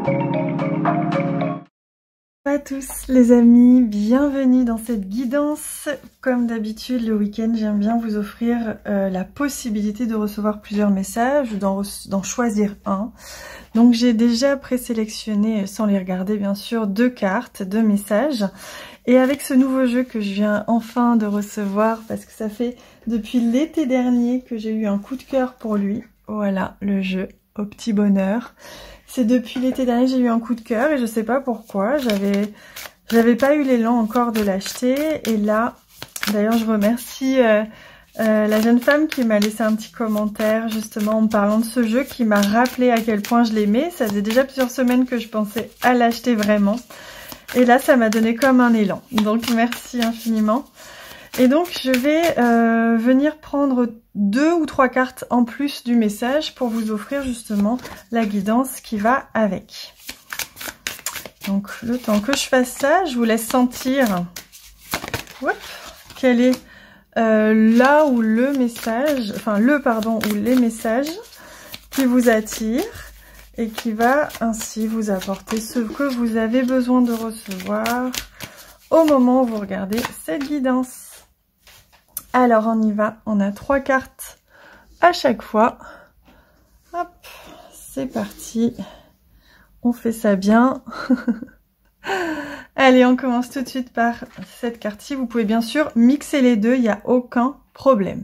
Bonjour à tous les amis, bienvenue dans cette guidance. Comme d'habitude le week-end j'aime bien vous offrir la possibilité de recevoir plusieurs messages ou d'en choisir un. Donc j'ai déjà présélectionné, sans les regarder bien sûr, 2 cartes, 2 messages. Et avec ce nouveau jeu que je viens enfin de recevoir, parce que ça fait depuis l'été dernier que j'ai eu un coup de cœur pour lui. Voilà le jeu au petit bonheur. C'est depuis l'été dernier que j'ai eu un coup de cœur et je sais pas pourquoi. J'avais pas eu l'élan encore de l'acheter. Et là, d'ailleurs je remercie la jeune femme qui m'a laissé un petit commentaire justement en me parlant de ce jeu, qui m'a rappelé à quel point je l'aimais. Ça faisait déjà plusieurs semaines que je pensais à l'acheter vraiment. Et là ça m'a donné comme un élan. Donc merci infiniment. Et donc je vais venir prendre 2 ou 3 cartes en plus du message pour vous offrir justement la guidance qui va avec. Donc le temps que je fasse ça, je vous laisse sentir quel est là où le message, enfin ou les messages qui vous attirent et qui va ainsi vous apporter ce que vous avez besoin de recevoir au moment où vous regardez cette guidance. Alors on y va, on a 3 cartes à chaque fois. Hop, c'est parti. On fait ça bien. Allez, on commence tout de suite par cette carte-ci. Vous pouvez bien sûr mixer les deux, il n'y a aucun problème.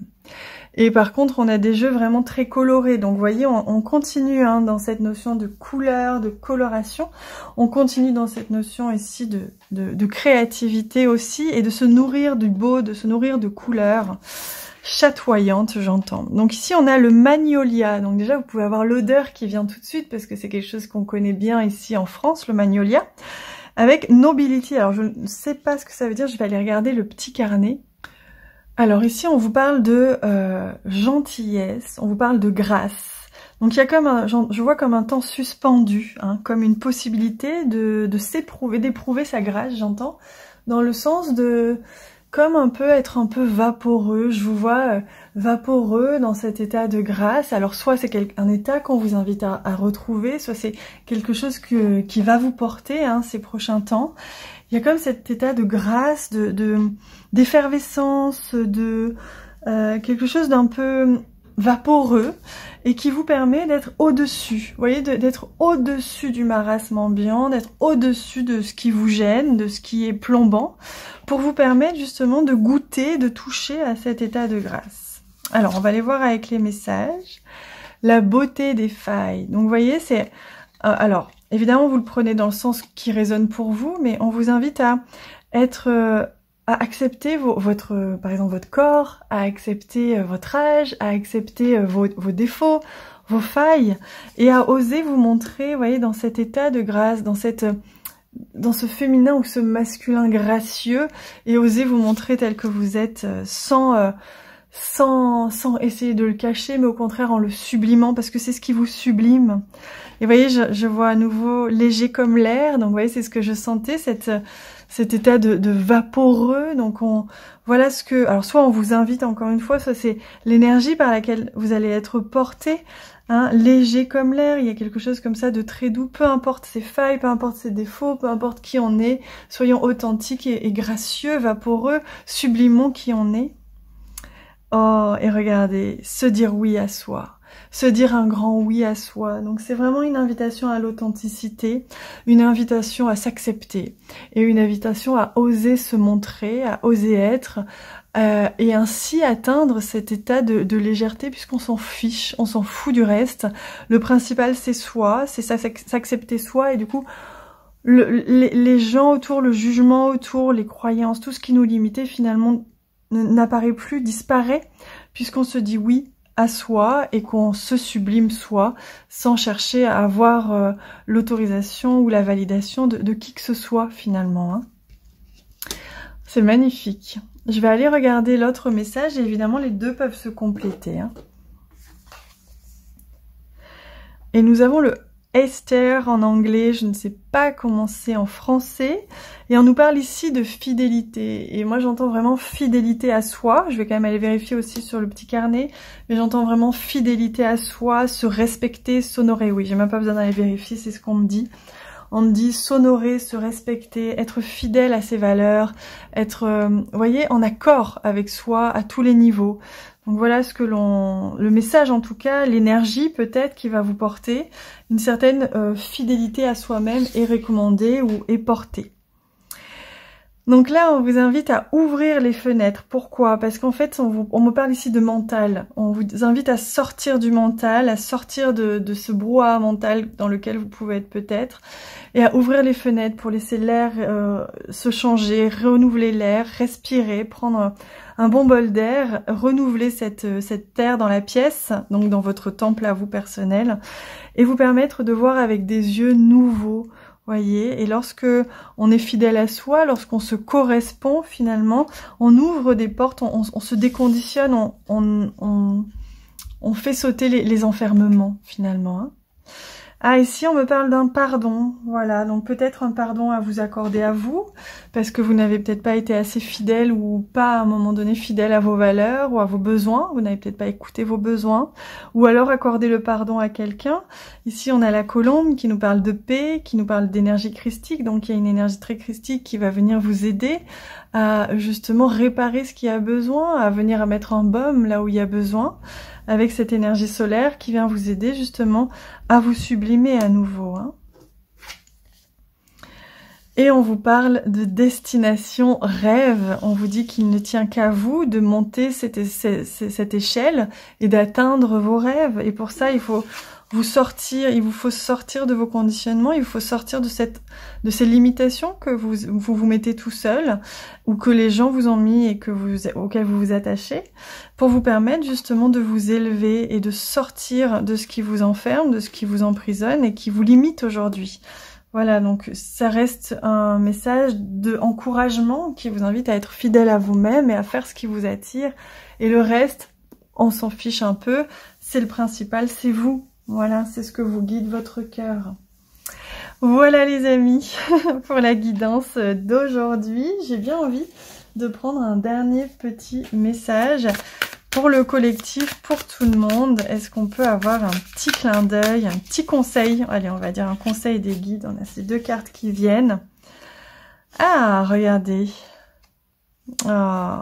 Et par contre, on a des jeux vraiment très colorés. Donc vous voyez, on continue dans cette notion de couleur, de coloration. On continue dans cette notion ici de créativité aussi, et de se nourrir du beau, de se nourrir de couleurs chatoyantes, j'entends. Donc ici, on a le magnolia. Donc déjà, vous pouvez avoir l'odeur qui vient tout de suite, parce que c'est quelque chose qu'on connaît bien ici en France, le magnolia. Avec nobility. Alors je ne sais pas ce que ça veut dire, je vais aller regarder le petit carnet. Alors ici, on vous parle de gentillesse, on vous parle de grâce. Donc il y a comme je vois comme un temps suspendu, comme une possibilité de s'éprouver, d'éprouver sa grâce, j'entends, dans le sens de comme être un peu vaporeux. Je vous vois vaporeux dans cet état de grâce. Alors soit c'est un état qu'on vous invite à retrouver, soit c'est quelque chose qui va vous porter ces prochains temps. Il y a comme cet état de grâce, d'effervescence, de quelque chose d'un peu vaporeux et qui vous permet d'être au-dessus. Vous voyez, d'être au-dessus du marasme ambiant, d'être au-dessus de ce qui vous gêne, de ce qui est plombant, pour vous permettre justement de goûter, de toucher à cet état de grâce. Alors, on va aller voir avec les messages. La beauté des failles. Donc, vous voyez, c'est... alors, évidemment, vous le prenez dans le sens qui résonne pour vous, mais on vous invite à accepter par exemple votre corps, à accepter votre âge, à accepter vos défauts, vos failles, et à oser vous montrer, vous voyez, dans cet état de grâce, dans ce féminin ou ce masculin gracieux, et oser vous montrer tel que vous êtes, sans essayer de le cacher, mais au contraire en le sublimant, parce que c'est ce qui vous sublime. Et vous voyez, je vois à nouveau léger comme l'air, donc vous voyez, c'est ce que je sentais, cet état de vaporeux. Donc voilà ce que... Alors soit on vous invite encore une fois, soit c'est l'énergie par laquelle vous allez être porté, léger comme l'air. Il y a quelque chose comme ça de très doux, peu importe ses failles, peu importe ses défauts, peu importe qui on est, soyons authentiques et gracieux, vaporeux, sublimons qui on est. Oh, et regardez, se dire oui à soi. Se dire un grand oui à soi. Donc c'est vraiment une invitation à l'authenticité, une invitation à s'accepter et une invitation à oser se montrer, à oser être et ainsi atteindre cet état de légèreté, puisqu'on s'en fiche, on s'en fout du reste. Le principal c'est soi, c'est s'accepter soi, et du coup les gens autour, le jugement autour, les croyances, tout ce qui nous limitait finalement n'apparaît plus, disparaît, puisqu'on se dit oui à soi et qu'on se sublime soi sans chercher à avoir l'autorisation ou la validation de qui que ce soit finalement. C'est magnifique. Je vais aller regarder l'autre message et évidemment les deux peuvent se compléter. Et nous avons le Esther en anglais, je ne sais pas comment c'est en français. Et on nous parle ici de fidélité. Et moi j'entends vraiment fidélité à soi. Je vais quand même aller vérifier aussi sur le petit carnet. Mais j'entends vraiment fidélité à soi, se respecter, s'honorer. Oui, j'ai même pas besoin d'aller vérifier, c'est ce qu'on me dit. On me dit s'honorer, se respecter, être fidèle à ses valeurs, être, vous voyez, en accord avec soi à tous les niveaux. Donc voilà ce que le message en tout cas, l'énergie peut-être qui va vous porter, une certaine fidélité à soi-même est recommandée ou est portée. Donc là, on vous invite à ouvrir les fenêtres. Pourquoi? Parce qu'en fait, on me parle ici de mental. On vous invite à sortir du mental, à sortir de ce brouhaha mental dans lequel vous pouvez être peut-être, et à ouvrir les fenêtres pour laisser l'air se changer, renouveler l'air, respirer, prendre un bon bol d'air, renouveler cette terre dans la pièce, donc dans votre temple à vous personnel, et vous permettre de voir avec des yeux nouveaux. Voyez, et lorsque on est fidèle à soi, lorsqu'on se correspond finalement, on ouvre des portes, on se déconditionne, on fait sauter les enfermements finalement. Hein. Ah, ici on me parle d'un pardon, voilà, donc peut-être un pardon à vous accorder à vous, parce que vous n'avez peut-être pas été assez fidèle ou pas à un moment donné fidèle à vos valeurs ou à vos besoins, vous n'avez peut-être pas écouté vos besoins, ou alors accorder le pardon à quelqu'un. Ici on a la colombe qui nous parle de paix, qui nous parle d'énergie christique, donc il y a une énergie très christique qui va venir vous aider à justement réparer ce qu'il y a besoin, à venir à mettre un baume là où il y a besoin, avec cette énergie solaire qui vient vous aider justement à vous sublimer à nouveau. Hein. Et on vous parle de destination rêve. On vous dit qu'il ne tient qu'à vous de monter cette échelle et d'atteindre vos rêves. Et pour ça, il faut vous sortir, il vous faut sortir de vos conditionnements, il vous faut sortir de ces limitations que vous mettez tout seul ou que les gens vous ont mis et auxquelles vous vous attachez pour vous permettre justement de vous élever et de sortir de ce qui vous enferme, de ce qui vous emprisonne et qui vous limite aujourd'hui. Voilà, donc ça reste un message d'encouragement qui vous invite à être fidèle à vous-même et à faire ce qui vous attire. Et le reste, on s'en fiche un peu, c'est le principal, c'est vous. Voilà, c'est ce que vous guide votre cœur. Voilà les amis, pour la guidance d'aujourd'hui. J'ai bien envie de prendre un dernier petit message pour le collectif, pour tout le monde. Est-ce qu'on peut avoir un petit clin d'œil, un petit conseil? Allez, on va dire un conseil des guides. On a ces deux cartes qui viennent. Ah, regardez. Oh.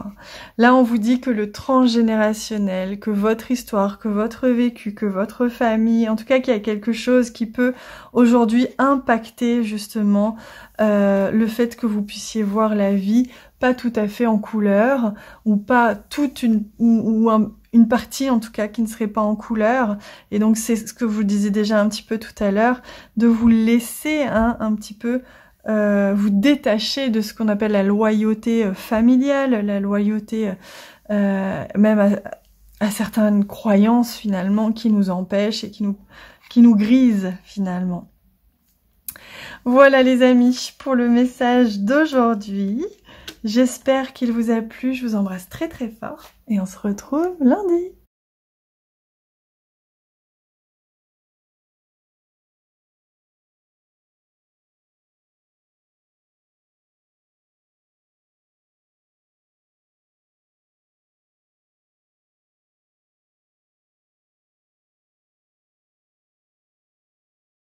Là, on vous dit que le transgénérationnel, que votre histoire, que votre vécu, que votre famille, en tout cas qu'il y a quelque chose qui peut aujourd'hui impacter justement le fait que vous puissiez voir la vie pas tout à fait en couleur ou pas toute une partie en tout cas qui ne serait pas en couleur. Et donc c'est ce que je vous disais déjà un petit peu tout à l'heure, de vous laisser un petit peu vous détacher de ce qu'on appelle la loyauté familiale, la loyauté même à certaines croyances finalement qui nous empêchent et qui nous grisent finalement. Voilà les amis pour le message d'aujourd'hui. J'espère qu'il vous a plu, je vous embrasse très très fort et on se retrouve lundi.